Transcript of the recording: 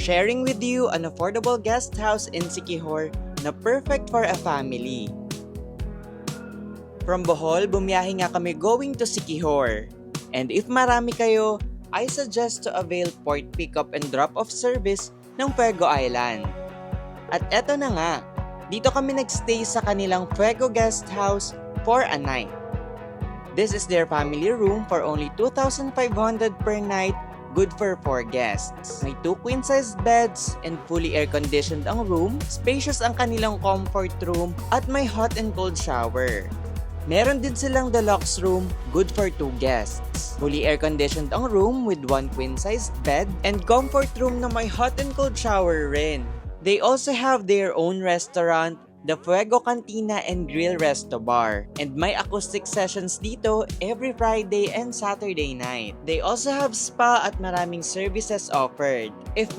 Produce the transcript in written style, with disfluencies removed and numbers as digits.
sharing with you an affordable guest house in Siquijor na perfect for a family. From Bohol, bumiyahe nga kami going to Siquijor. And if marami kayo, I suggest to avail port pickup and drop-off service ng Fuego Island. At eto na nga, dito kami nagstay sa kanilang Fuego Guest House for a night. This is their family room for only 2,500 per night, good for 4 guests. May 2 queen-sized beds and fully air-conditioned ang room, spacious ang kanilang comfort room, at may hot and cold shower. Meron din silang deluxe room, good for 2 guests. Fully air-conditioned ang room with 1 queen-sized bed and comfort room na may hot and cold shower rin. They also have their own restaurant, the Fuego Cantina and Grill Resto Bar, and may acoustic sessions dito every Friday and Saturday night. They also have spa at maraming services offered. If